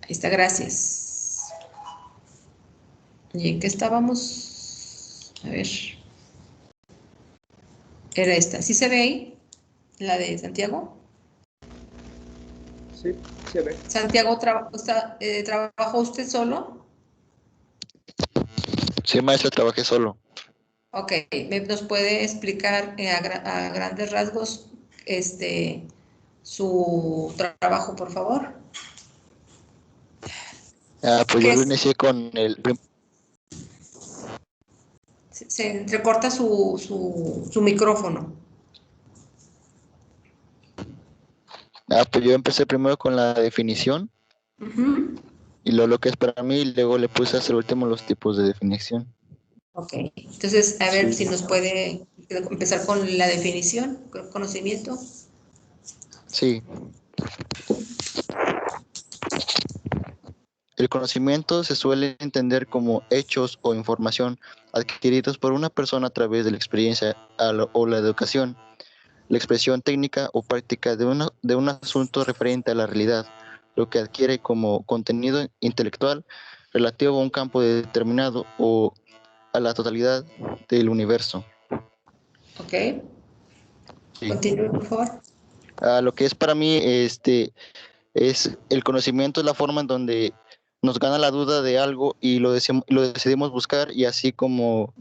Ahí está, gracias. ¿Y en qué estábamos? A ver. Era esta. ¿Sí se ve ahí? ¿La de Santiago? Sí, se ve. Santiago, ¿trabajó usted solo? Sí, maestra, trabajé solo. Ok, ¿nos puede explicar a grandes rasgos su trabajo, por favor? Pues ¿Qué yo lo es? inicié con Se entrecorta su micrófono. pues yo empecé primero con la definición Ujú. y luego lo que es para mí, y luego le puse hasta el último los tipos de definición. Ok, entonces, a ver Sí. si nos puede empezar con la definición, con conocimiento. Sí. El conocimiento se suele entender como hechos o información adquiridos por una persona a través de la experiencia o la educación, la expresión técnica o práctica de un asunto referente a la realidad, lo que adquiere como contenido intelectual relativo a un campo determinado o a la totalidad del universo. Ok, Sí. continúe, por favor. Lo que es para mí, es el conocimiento, es la forma en donde nos gana la duda de algo y lo decidimos buscar, y así como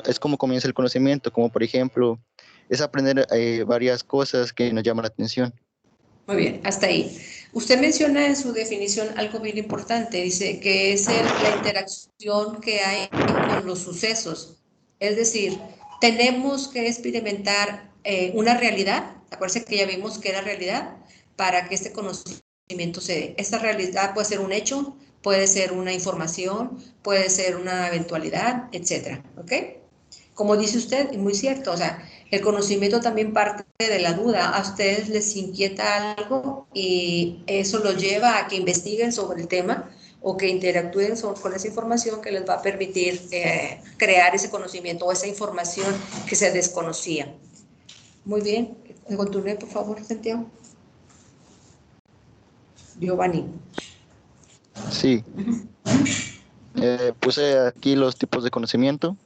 es como comienza el conocimiento, como por ejemplo es aprender varias cosas que nos llaman la atención. Muy bien, hasta ahí. Usted menciona en su definición algo bien importante, dice que es la interacción que hay con los sucesos. Es decir, tenemos que experimentar una realidad, acuérdense que ya vimos que era realidad, para que este conocimiento se dé. Esta realidad puede ser un hecho, puede ser una información, puede ser una eventualidad, etcétera, ¿ok? Como dice usted, y muy cierto, o sea, el conocimiento también parte de la duda. A ustedes les inquieta algo y eso los lleva a que investiguen sobre el tema o que interactúen con esa información que les va a permitir crear ese conocimiento o esa información que se desconocía. Muy bien, continúe por favor, Santiago. Giovanni. Sí. Puse aquí los tipos de conocimiento.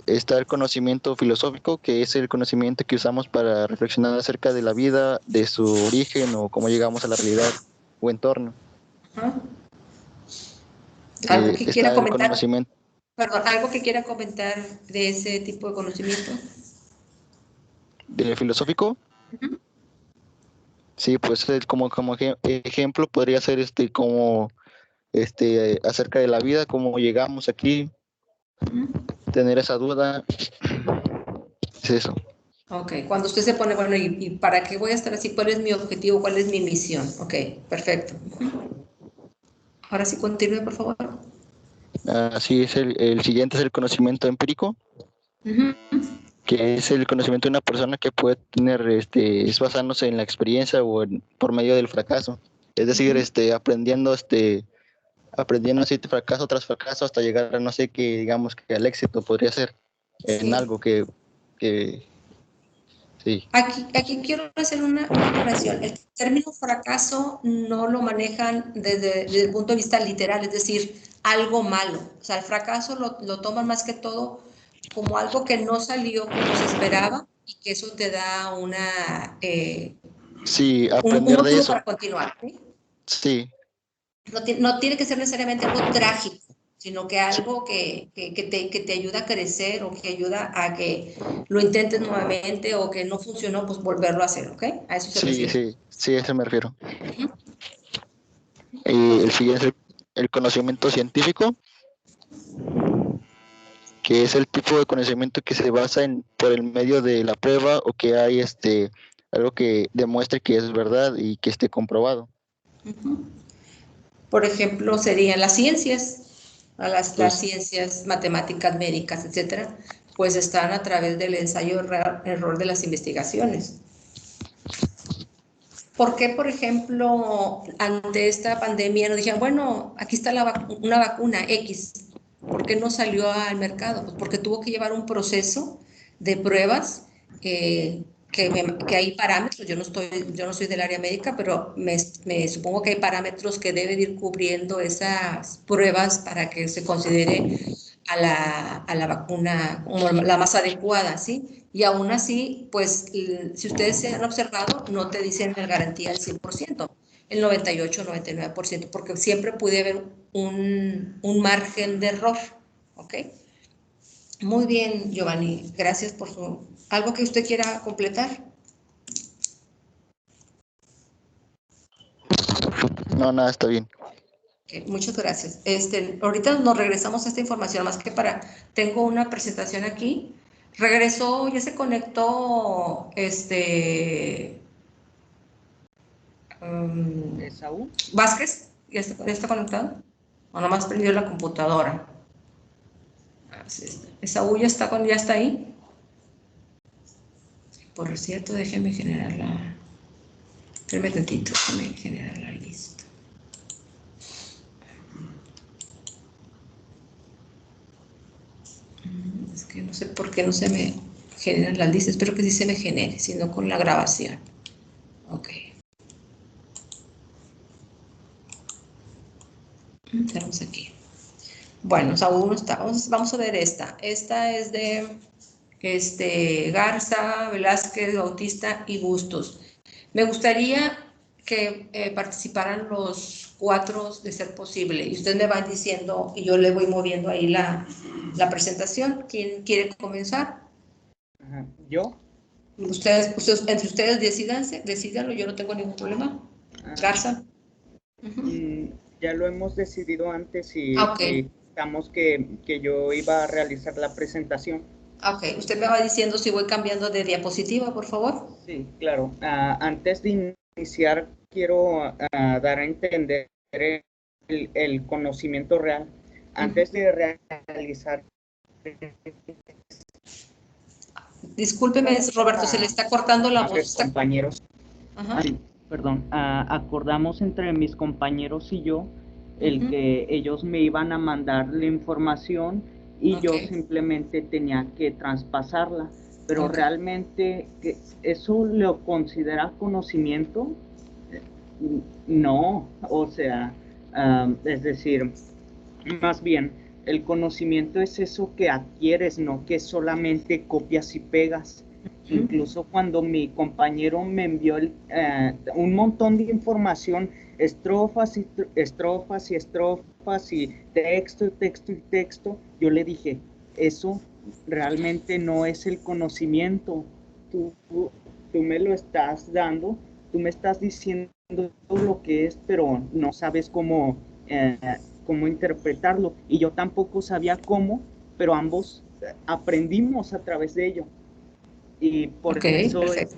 Está el conocimiento filosófico, que es el conocimiento que usamos para reflexionar acerca de la vida, de su origen o cómo llegamos a la realidad o entorno. ¿Algo que quiera Está el comentar? conocimiento Perdón, ¿algo que quiera comentar de ese tipo de conocimiento? de filosófico. Sí, pues como ejemplo podría ser como acerca de la vida, cómo llegamos aquí, tener esa duda, es eso. Ok, cuando usted se pone, bueno, ¿y para qué voy a estar así? ¿Cuál es mi objetivo? ¿Cuál es mi misión? Ok, perfecto. Ahora sí, continúe, por favor. Así es, el siguiente es el conocimiento empírico, que es el conocimiento de una persona que puede tener, es basándose en la experiencia o por medio del fracaso. Es decir, aprendiendo así fracaso tras fracaso hasta llegar a no sé qué, digamos que al éxito podría ser en Sí. algo que sí. Aquí quiero hacer una aclaración. El término fracaso no lo manejan desde el punto de vista literal, es decir, algo malo. O sea, el fracaso lo toman más que todo como algo que no salió como se esperaba y que eso te da Sí, un aprender de motivo eso. para continuar. ¿Sí? Sí, No tiene que ser necesariamente algo trágico, sino que sí, algo que te ayuda a crecer o que ayuda a que lo intentes nuevamente o que no funcionó, pues volverlo a hacer, ¿ok? A eso se sí, refiere. sí, sí, a eso me refiero. El siguiente es el conocimiento científico, que es el tipo de conocimiento que se basa por el medio de la prueba o que hay algo que demuestre que es verdad y que esté comprobado. Por ejemplo, serían las ciencias, las Pues ciencias matemáticas, médicas, etcétera, pues están a través del ensayo-error de las investigaciones. ¿Por qué, por ejemplo, ante esta pandemia nos dijeron, bueno, aquí está una vacuna X? ¿Por qué no salió al mercado? Pues porque tuvo que llevar un proceso de pruebas que hay parámetros, yo no soy del área médica, pero me supongo que hay parámetros que deben ir cubriendo esas pruebas para que se considere a la vacuna como la más adecuada, ¿sí? Y aún así, pues, si ustedes se han observado, no te dicen la garantía al 100%, el 98, 99%, porque siempre puede haber un margen de error, ¿ok? Muy bien, Giovanni, gracias por su... ¿Algo que usted quiera completar? No, nada, está bien. Okay, muchas gracias. Ahorita nos regresamos a esta información, más que para... Tengo una presentación aquí. Regresó, ya se conectó, ¿Esaú? Vázquez, ya está conectado. O nomás prendió la computadora. Así está. Esaú ya está ahí. Por cierto, déjeme generar la... Espérame tantito, déjeme generar la lista. Es que no sé por qué no se me generan las listas. Espero que sí se me genere, sino con la grabación. Ok. Tenemos aquí. Bueno, aún no está. Vamos a ver esta. Esta es de Garza, Velázquez, Bautista y Bustos. Me gustaría que participaran los 4 de ser posible. Y usted me va diciendo y yo le voy moviendo ahí la presentación. ¿Quién quiere comenzar? Ajá. ¿Yo? Entre ustedes decídanlo, yo no tengo ningún problema. Garza. Ya lo hemos decidido antes y Ok. estamos que yo iba a realizar la presentación. Ok, usted me va diciendo si voy cambiando de diapositiva, por favor. Sí, claro. Antes de iniciar, quiero dar a entender el conocimiento real. Antes de realizar... Discúlpeme, Roberto, se le está cortando la voz. Compañeros. Ajá. Ay, perdón. Acordamos entre mis compañeros y yo que ellos me iban a mandar la información y yo simplemente tenía que traspasarla. Pero realmente, ¿eso lo considera conocimiento? No, o sea, es decir, más bien, el conocimiento es eso que adquieres, no que solamente copias y pegas. Incluso cuando mi compañero me envió un montón de información, estrofas y estrofas y estrofas y texto y texto y texto, yo le dije, eso realmente no es el conocimiento. Tú me lo estás dando, tú me estás diciendo lo que es, pero no sabes cómo interpretarlo. Y yo tampoco sabía cómo, pero ambos aprendimos a través de ello. Y por eso, perfecto.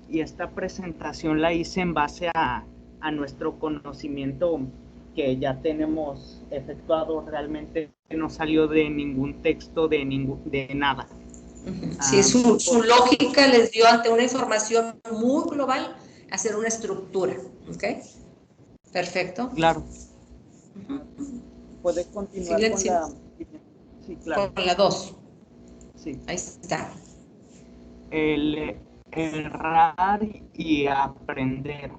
y esta presentación la hice en base a nuestro conocimiento que ya tenemos efectuado. Realmente no salió de ningún texto, de nada. Sí, su lógica les dio ante una información muy global hacer una estructura, ¿ok? Perfecto. Claro. ¿Puede continuar con la...? Sí, claro. Con la 2. Sí. Ahí está. El errar y aprender.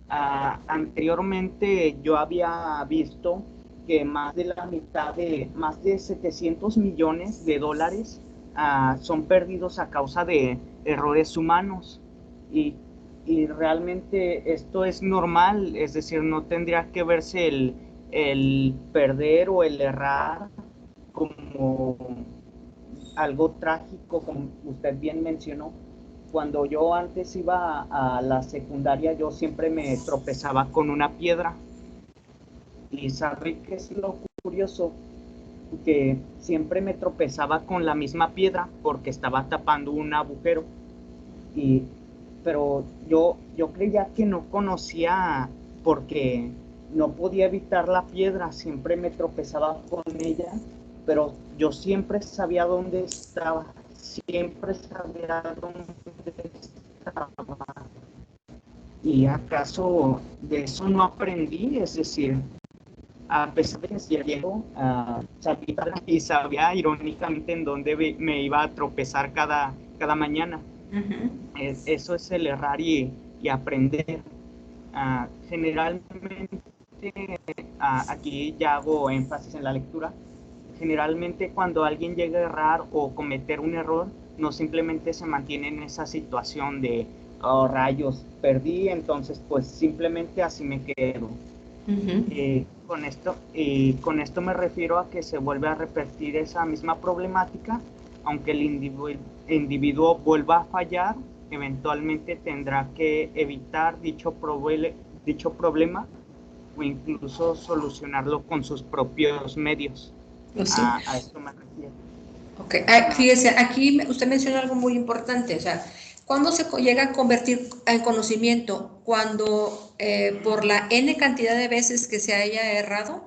Anteriormente yo había visto que más de la mitad más de 700 millones de dólares son perdidos a causa de errores humanos y realmente esto es normal, es decir, no tendría que verse el perder o el errar como algo trágico, como usted bien mencionó. Cuando yo antes iba a la secundaria, yo siempre me tropezaba con una piedra. Y ¿sabe qué es lo curioso? Que siempre me tropezaba con la misma piedra porque estaba tapando un agujero. Pero yo creía que no conocía porque no podía evitar la piedra, siempre me tropezaba con ella, pero yo siempre sabía dónde estaba, siempre sabía dónde estaba. ¿Y acaso de eso no aprendí? Es decir, a pesar de que ya llego, sabía irónicamente en dónde me iba a tropezar cada mañana. Eso es el errar y aprender. Generalmente, aquí ya hago énfasis en la lectura, generalmente cuando alguien llega a errar o cometer un error, no simplemente se mantiene en esa situación de, oh rayos, perdí, entonces pues simplemente así me quedo. Con esto me refiero a que se vuelve a repetir esa misma problemática, aunque el individuo vuelva a fallar, eventualmente tendrá que evitar dicho problema o incluso solucionarlo con sus propios medios. Sí. A esto me refiero. Ok, fíjese, aquí usted menciona algo muy importante, o sea, ¿cuándo se llega a convertir en conocimiento? Cuando por la N cantidad de veces que se haya errado,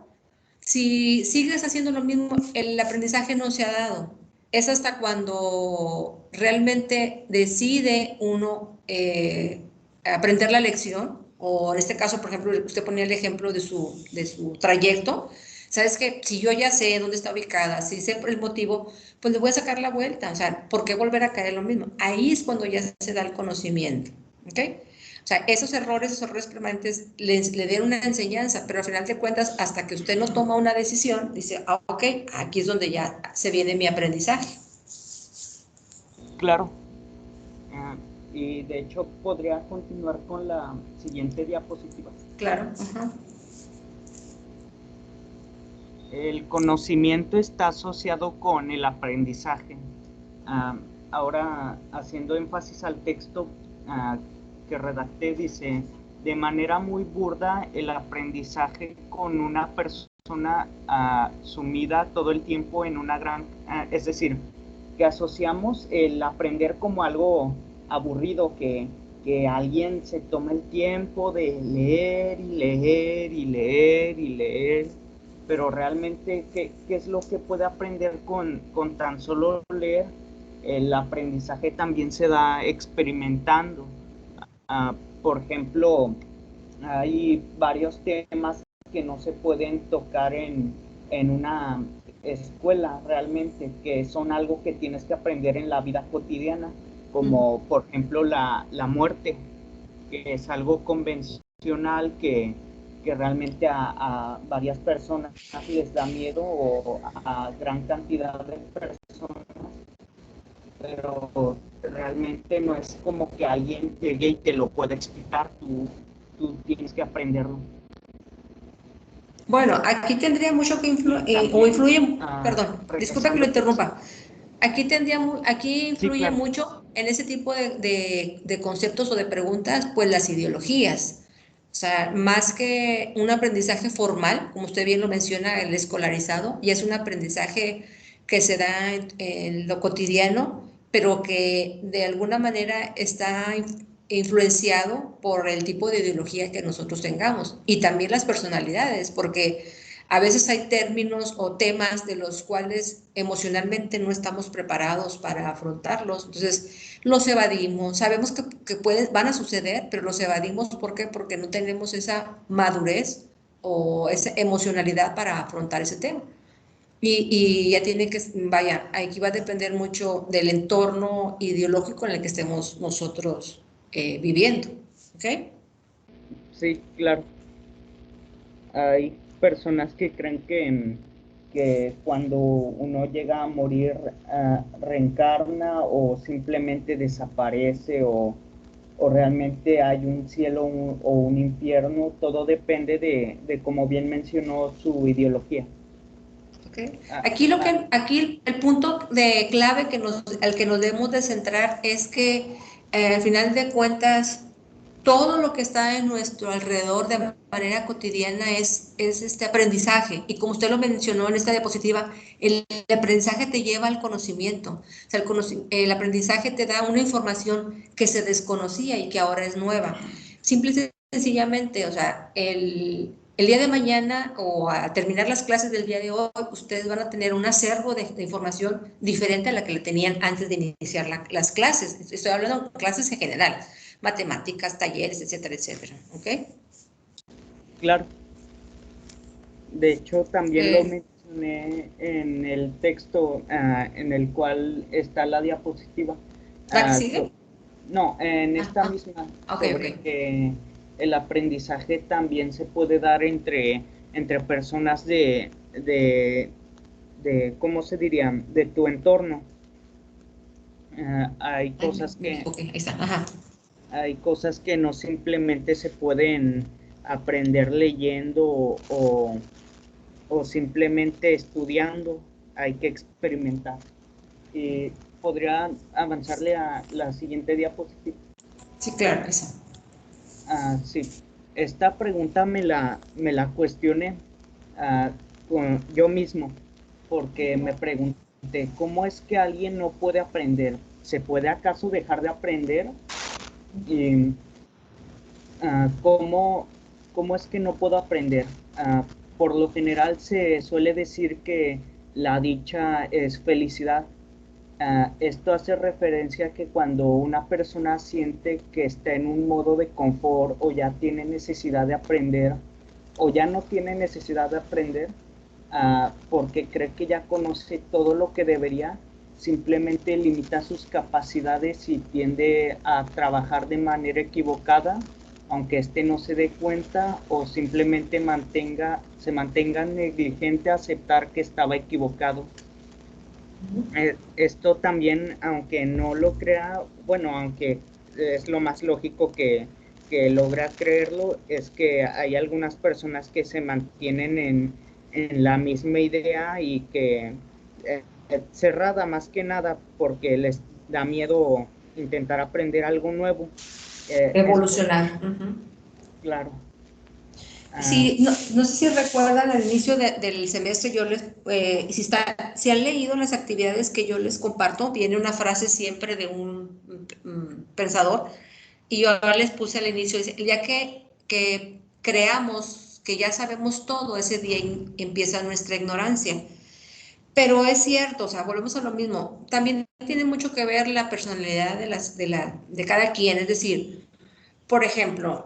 si sigues haciendo lo mismo, el aprendizaje no se ha dado. Es hasta cuando realmente decide uno aprender la lección, o en este caso, por ejemplo, usted ponía el ejemplo de su trayecto. Sabes que si yo ya sé dónde está ubicada, si sé el motivo, pues le voy a sacar la vuelta. O sea, ¿por qué volver a caer en lo mismo? Ahí es cuando ya se da el conocimiento. ¿Ok? O sea, esos errores permanentes le den una enseñanza, pero al final de cuentas, hasta que usted no toma una decisión, dice, ok, aquí es donde ya se viene mi aprendizaje. Claro. Y de hecho podría continuar con la siguiente diapositiva. Claro. Uh-huh. El conocimiento está asociado con el aprendizaje. Ahora, haciendo énfasis al texto que redacté, dice, de manera muy burda, el aprendizaje con una persona sumida todo el tiempo en una gran... es decir, que asociamos el aprender como algo aburrido, que alguien se toma el tiempo de leer y leer y leer y leer, pero realmente, ¿qué es lo que puede aprender con tan solo leer? El aprendizaje también se da experimentando. Por ejemplo, hay varios temas que no se pueden tocar en una escuela realmente, que son algo que tienes que aprender en la vida cotidiana, como por ejemplo la muerte, que es algo convencional que realmente a varias personas les da miedo, o a gran cantidad de personas, pero realmente no es como que alguien llegue y te lo pueda explicar, tú tienes que aprenderlo. Bueno, aquí tendría mucho que influye, perdón, disculpe que lo interrumpa. Aquí influye claro. mucho en ese tipo de conceptos o de preguntas, pues las ideologías. O sea, más que un aprendizaje formal, como usted bien lo menciona, el escolarizado, y es un aprendizaje que se da en lo cotidiano, pero que de alguna manera está influenciado por el tipo de ideología que nosotros tengamos y también las personalidades, porque a veces hay términos o temas de los cuales emocionalmente no estamos preparados para afrontarlos, entonces los evadimos, sabemos que van a suceder, pero los evadimos, ¿por qué? Porque no tenemos esa madurez o esa emocionalidad para afrontar ese tema. Y ya tiene que, vaya, aquí va a depender mucho del entorno ideológico en el que estemos nosotros viviendo, ¿ok? Sí, claro. Hay personas que creen que cuando uno llega a morir reencarna o simplemente desaparece, o realmente hay un cielo o un infierno. Todo depende de como bien mencionó, su ideología. Okay. Aquí el punto de clave al que nos debemos de centrar es que al final de cuentas todo lo que está en nuestro alrededor de manera cotidiana es este aprendizaje, y como usted lo mencionó en esta diapositiva, el aprendizaje te lleva al conocimiento. O sea, el aprendizaje te da una información que se desconocía y que ahora es nueva. Simple y sencillamente, o sea, el día de mañana o a terminar las clases del día de hoy, ustedes van a tener un acervo de información diferente a la que le tenían antes de iniciar las clases. Estoy hablando de clases en general, matemáticas, talleres, etcétera, etcétera. ¿Ok? Claro. De hecho, también lo mencioné en el texto en el cual está la diapositiva. ¿La que sigue? No, en esta Ah, misma, ok, sobre ok. que el aprendizaje también se puede dar entre personas ¿cómo se diría? De tu entorno. Hay Ay, cosas me que, equivoqué. Ahí está. Ajá. hay cosas que no simplemente se pueden aprender leyendo o simplemente estudiando, hay que experimentar. Y podría avanzarle a la siguiente diapositiva. Sí, claro, esa. Sí, esta pregunta me la cuestioné ah, yo mismo, porque me pregunté, ¿cómo es que alguien no puede aprender? ¿Se puede acaso dejar de aprender? Y, ¿cómo es que no puedo aprender? Ah, por lo general se suele decir que la dicha es felicidad. Esto hace referencia a que cuando una persona siente que está en un modo de confort o ya tiene necesidad de aprender o ya no tiene necesidad de aprender porque cree que ya conoce todo lo que debería, simplemente limita sus capacidades y tiende a trabajar de manera equivocada, aunque éste no se dé cuenta o simplemente se mantenga negligente a aceptar que estaba equivocado. Esto también, aunque no lo crea, bueno, aunque es lo más lógico que logra creerlo, es que hay algunas personas que se mantienen en la misma idea y que cerrada más que nada porque les da miedo intentar aprender algo nuevo. Esto, Evolucionar. Ujú. claro. Ah, Sí, no, no sé si recuerdan al inicio del semestre, yo les, si han leído las actividades que yo les comparto, viene una frase siempre de un pensador, y yo les puse al inicio, dice, el día que creamos que ya sabemos todo, ese día empieza nuestra ignorancia. Pero es cierto, o sea, volvemos a lo mismo. También tiene mucho que ver la personalidad de cada quien, es decir, por ejemplo,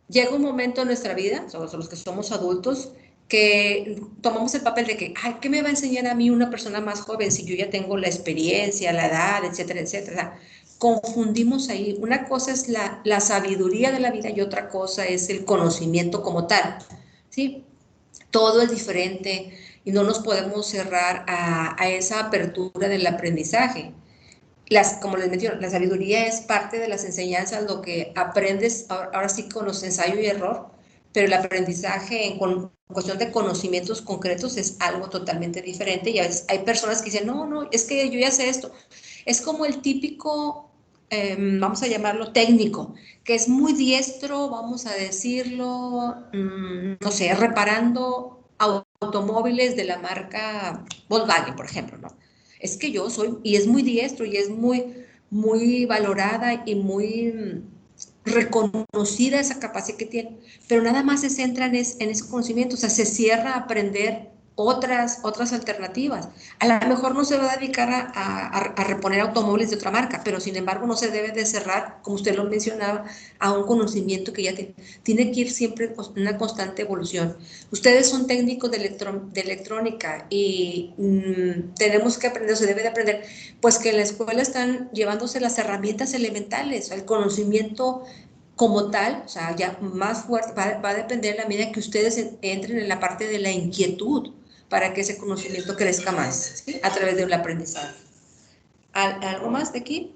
llega un momento en nuestra vida, somos los que somos adultos, que tomamos el papel de que, ay, ¿qué me va a enseñar a mí una persona más joven si yo ya tengo la experiencia, la edad, etcétera, etcétera? Confundimos ahí. Una cosa es la sabiduría de la vida y otra cosa es el conocimiento como tal, ¿sí? Todo es diferente y no nos podemos cerrar a esa apertura del aprendizaje. Como les menciono, la sabiduría es parte de las enseñanzas, lo que aprendes ahora sí con los ensayo y error, pero el aprendizaje en cuestión de conocimientos concretos es algo totalmente diferente y a veces hay personas que dicen, no, no, es que yo ya sé esto. Es como el típico, vamos a llamarlo técnico, que es muy diestro, vamos a decirlo, no sé, reparando automóviles de la marca Volkswagen, por ejemplo, ¿no? Es que yo soy, y es muy diestro y es muy valorada y muy reconocida esa capacidad que tiene, pero nada más se centra en ese conocimiento, o sea, se cierra a aprender otras alternativas. A lo mejor no se va a dedicar a reponer automóviles de otra marca, pero sin embargo no se debe de cerrar, como usted lo mencionaba, a un conocimiento que ya tiene que ir siempre en una constante evolución. Ustedes son técnicos de electrónica y tenemos que aprender, se debe de aprender, pues que en la escuela están llevándose las herramientas elementales, el conocimiento como tal, o sea, ya más fuerte, va a depender de la medida que ustedes entren en la parte de la inquietud para que ese conocimiento crezca más, ¿sí? A través del aprendizaje. ¿Algo más de aquí?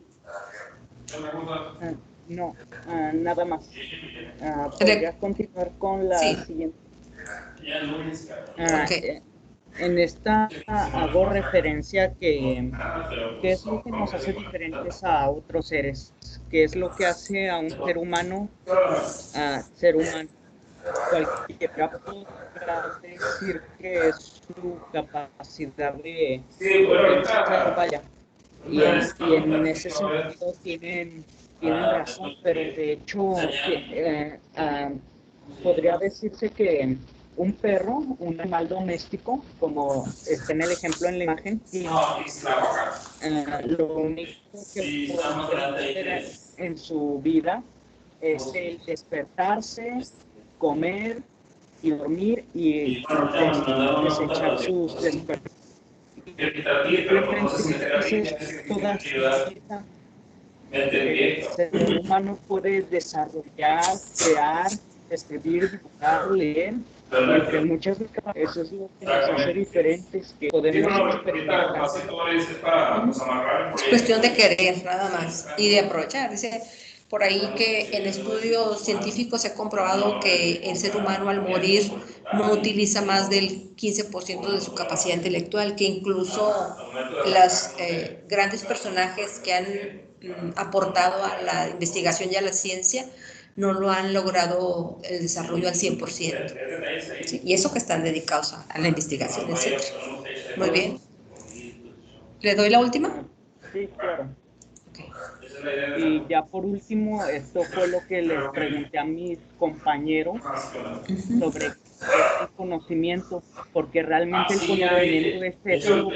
ah, no, nada más. Podría continuar con la Sí, siguiente. ok. Ah, en esta hago referencia a que qué es lo que nos hace diferentes a otros seres, qué es lo que hace a un ser humano a ser humano. Cualquiera podrá decir que es su capacidad de pensar, vaya, y en ese sentido tienen razón, pero de hecho podría decirse que un perro, un animal doméstico, como está en el ejemplo en la imagen, lo único que puede hacer en su vida es el despertarse, comer y dormir y desechar sus desperdicios. Simplemente esa es toda su vida. El ser humano puede desarrollar, crear, escribir, dibujar, leer, y que muchas veces eso es lo que nos hace diferentes, que podemos experimentar. Es cuestión de querer, nada más, y de aprovechar. Dice por ahí que en estudios científicos se ha comprobado que el ser humano al morir no utiliza más del 15% de su capacidad intelectual, que incluso los grandes personajes que han aportado a la investigación y a la ciencia no lo han logrado el desarrollo al 100%. ¿Sí? Y eso que están dedicados a la investigación, etc. Muy bien. ¿Le doy la última? Sí, claro. Okay. Y ya por último, esto fue lo que les pregunté a mis compañeros sobre qué es el conocimiento, porque realmente el conocimiento es eso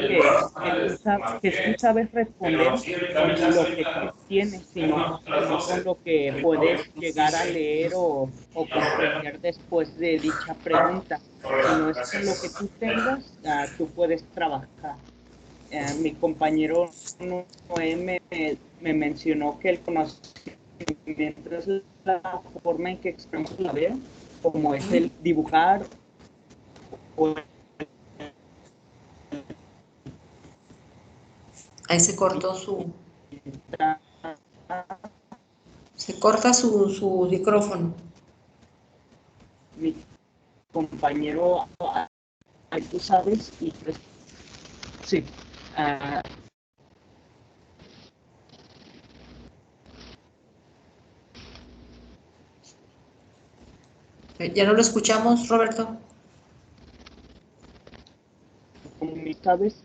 que tú sabes responder con lo que tú tienes, sino con lo que puedes llegar a leer o comprender después de dicha pregunta, sino es con lo que tú tengas, tú puedes trabajar. Mi compañero Noé me mencionó que el conocimiento es la forma en que expresamos la vida, como es el dibujar o ahí se cortó se corta su micrófono. Mi compañero, tú sabes, y sí. Ya no lo escuchamos, Roberto. Como sabes.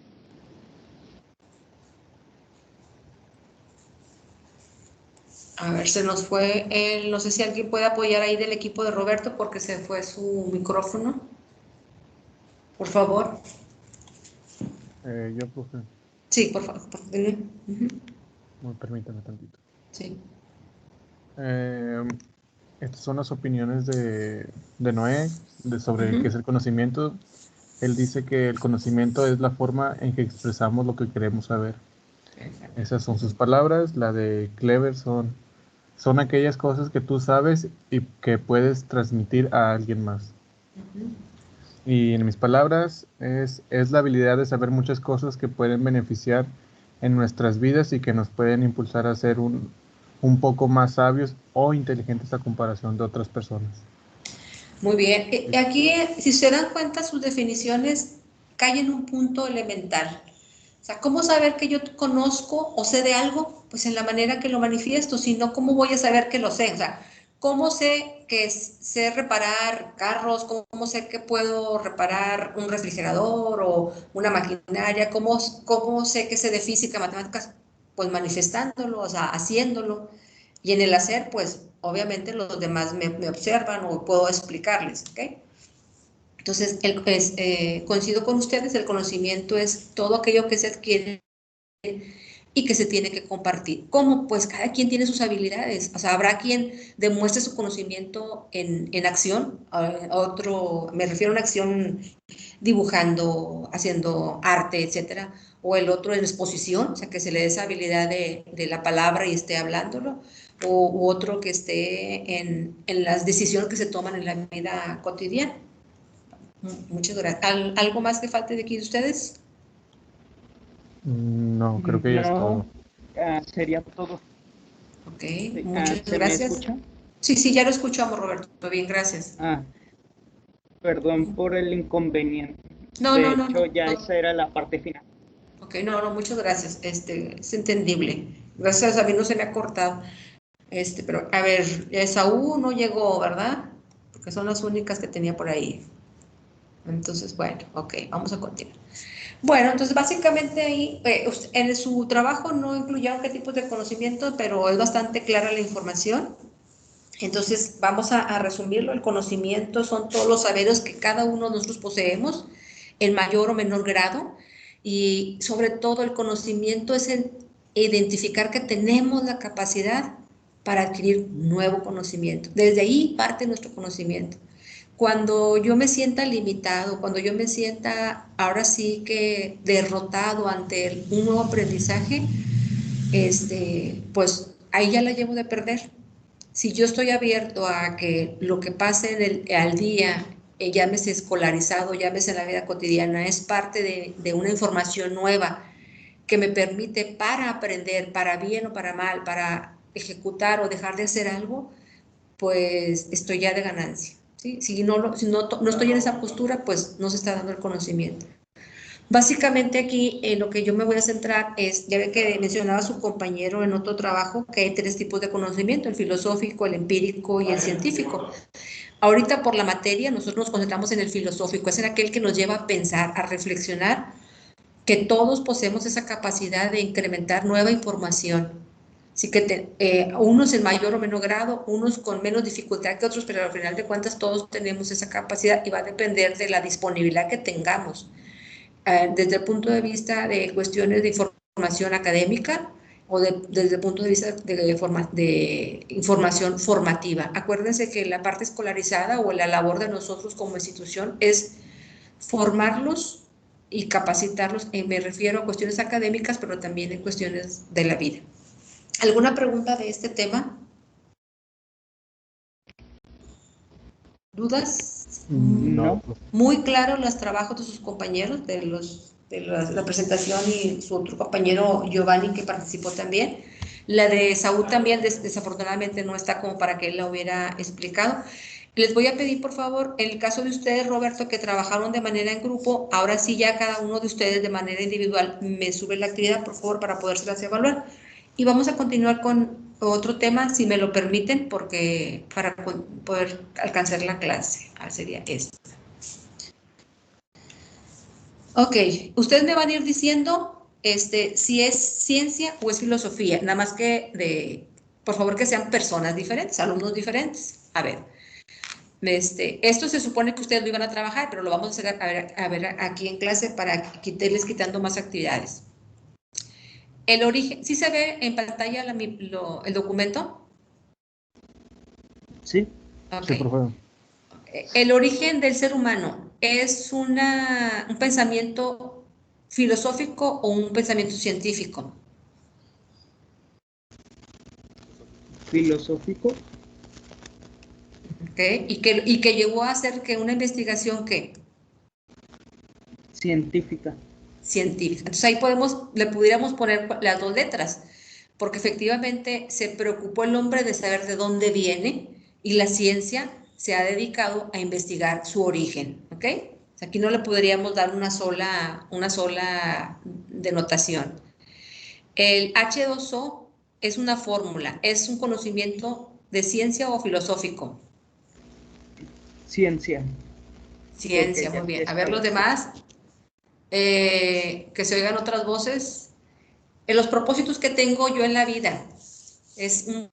A ver, se nos fue el, no sé si alguien puede apoyar ahí del equipo de Roberto porque se fue su micrófono. Por favor. Yo, profe. Sí, por favor. Permítame tantito. Sí. Estas son las opiniones de Noé sobre qué es el conocimiento. Él dice que el conocimiento es la forma en que expresamos lo que queremos saber. Esas son sus palabras. La de Clever son aquellas cosas que tú sabes y que puedes transmitir a alguien más. Y en mis palabras es la habilidad de saber muchas cosas que pueden beneficiar en nuestras vidas y que nos pueden impulsar a ser un poco más sabios o inteligentes a comparación de otras personas. Muy bien. Aquí, si se dan cuenta, sus definiciones caen en un punto elemental. O sea, ¿cómo saber que yo conozco o sé de algo? Pues en la manera que lo manifiesto, si no, ¿cómo voy a saber que lo sé? O sea, ¿cómo sé que sé reparar carros? ¿Cómo sé que puedo reparar un refrigerador o una maquinaria? ¿Cómo sé que sé de física, matemáticas? Pues manifestándolo, o sea, haciéndolo. Y en el hacer, pues obviamente los demás me observan o puedo explicarles, ¿ok? Entonces, coincido con ustedes, el conocimiento es todo aquello que se adquiere y que se tiene que compartir. ¿Cómo? Pues cada quien tiene sus habilidades. O sea, habrá quien demuestre su conocimiento en acción, otro, me refiero a una acción dibujando, haciendo arte, etcétera, o el otro en exposición, o sea, que se le dé esa habilidad de la palabra y esté hablándolo, u otro que esté en las decisiones que se toman en la vida cotidiana. Muchas gracias. ¿Algo más que falte de aquí de ustedes? No, creo que ya es todo. Sería todo. Ok, muchas ¿Se gracias. me escucha? Sí, ya lo escuchamos, Roberto. Bien, gracias. Perdón por el inconveniente. No. Ya esa era la parte final. Ok, no, muchas gracias. Es entendible. Gracias, a mí no se me ha cortado. Pero a ver, Esaú no llegó, ¿verdad? Porque son las únicas que tenía por ahí. Entonces, bueno, ok, vamos a continuar. Bueno, entonces básicamente ahí, en su trabajo no incluyeron qué tipos de conocimiento, pero es bastante clara la información. Entonces, vamos a resumirlo. El conocimiento son todos los saberes que cada uno de nosotros poseemos, en mayor o menor grado, y sobre todo el conocimiento es el identificar que tenemos la capacidad para adquirir nuevo conocimiento. Desde ahí parte nuestro conocimiento. Cuando yo me sienta limitado, cuando yo me sienta ahora sí que derrotado ante un nuevo aprendizaje, pues ahí ya la llevo de perder. Si yo estoy abierto a que lo que pase al día, llámese escolarizado, llámese en la vida cotidiana, es parte de una información nueva que me permite para aprender, para bien o para mal, para ejecutar o dejar de hacer algo, pues estoy ya de ganancia. ¿Sí? Si no estoy en esa postura, pues no se está dando el conocimiento. Básicamente aquí lo que yo me voy a centrar es, ya ve que mencionaba su compañero en otro trabajo, que hay 3 tipos de conocimiento, el filosófico, el empírico y el científico. Ahorita por la materia nosotros nos concentramos en el filosófico, es en aquel que nos lleva a pensar, a reflexionar, que todos poseemos esa capacidad de incrementar nueva información. Así que unos en mayor o menor grado, unos con menos dificultad que otros, pero al final de cuentas todos tenemos esa capacidad y va a depender de la disponibilidad que tengamos. Desde el punto de vista de cuestiones de información académica o desde el punto de vista de información formativa. Acuérdense que la parte escolarizada o la labor de nosotros como institución es formarlos y capacitarlos, me refiero a cuestiones académicas, pero también en cuestiones de la vida. ¿Alguna pregunta de este tema? ¿Dudas? No. Muy claro los trabajos de sus compañeros, de la presentación, y su otro compañero Giovanni, que participó también. La de Saúl también desafortunadamente no está como para que él la hubiera explicado. Les voy a pedir, por favor, en el caso de ustedes, Roberto, que trabajaron de manera en grupo, ahora sí ya cada uno de ustedes de manera individual me sube la actividad, por favor, para podérselas evaluar. Y vamos a continuar con otro tema, si me lo permiten, porque para poder alcanzar la clase, sería esto. Ok, ustedes me van a ir diciendo si es ciencia o es filosofía, nada más que por favor que sean personas diferentes, alumnos diferentes. A ver, esto se supone que ustedes lo iban a trabajar, pero lo vamos a hacer a ver aquí en clase para irles quitando más actividades. El origen, ¿sí se ve en pantalla el documento? Sí. Okay. Sí, por favor. El origen del ser humano, ¿es un pensamiento filosófico o un pensamiento científico? Filosófico. Okay. ¿Y que llevó a hacer que una investigación qué? Científica. Científica. Entonces ahí le pudiéramos poner las 2 letras, porque efectivamente se preocupó el hombre de saber de dónde viene y la ciencia se ha dedicado a investigar su origen, ¿ok? Aquí no le podríamos dar una sola denotación. El H2O es una fórmula, ¿es un conocimiento de ciencia o filosófico? Ciencia. Ciencia, muy bien. A ver los demás, que se oigan otras voces. En los propósitos que tengo yo en la vida, ¿es un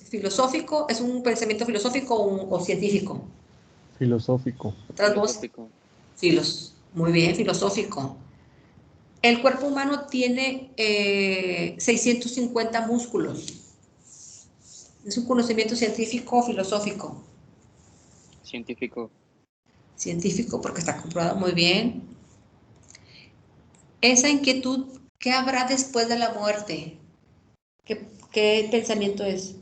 filosófico, es un pensamiento filosófico o científico? Filosófico. ¿Otras voces? Muy bien, filosófico. El cuerpo humano tiene 650 músculos. ¿Es un conocimiento científico o filosófico? Científico. Científico, porque está comprobado. Muy bien. Esa inquietud, ¿qué habrá después de la muerte? ¿Qué pensamiento es?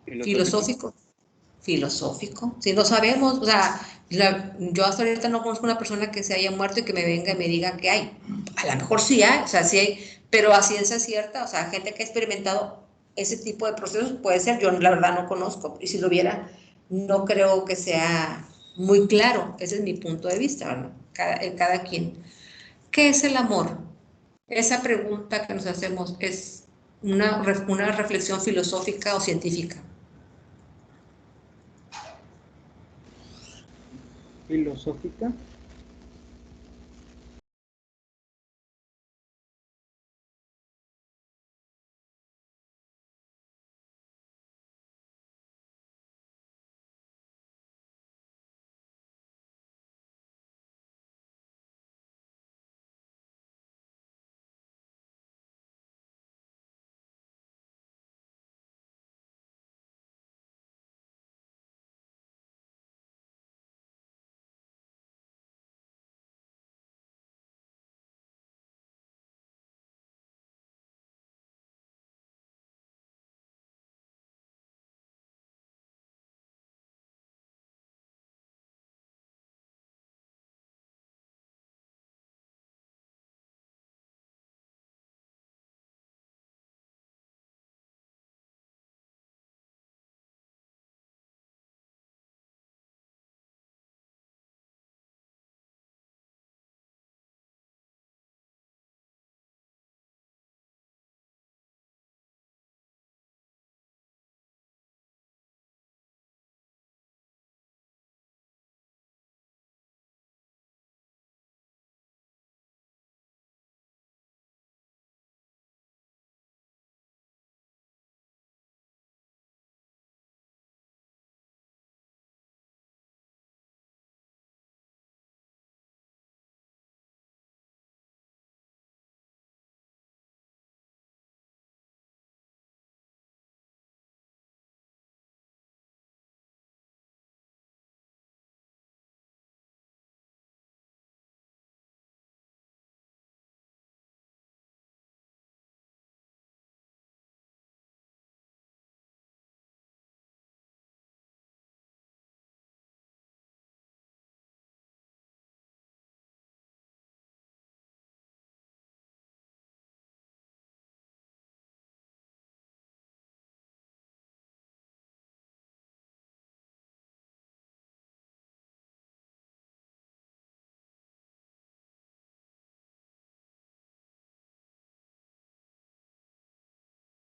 Filosófico. Filosófico. Si no sabemos, o sea, yo hasta ahorita no conozco una persona que se haya muerto y que me venga y me diga que hay. A lo mejor sí hay, o sea, sí hay, pero a ciencia cierta, o sea, gente que ha experimentado ese tipo de procesos puede ser, yo la verdad no conozco, y si lo viera, no creo que sea muy claro. Ese es mi punto de vista, ¿verdad? Cada quien. ¿Qué es el amor? Esa pregunta que nos hacemos es una reflexión filosófica o científica. Filosófica.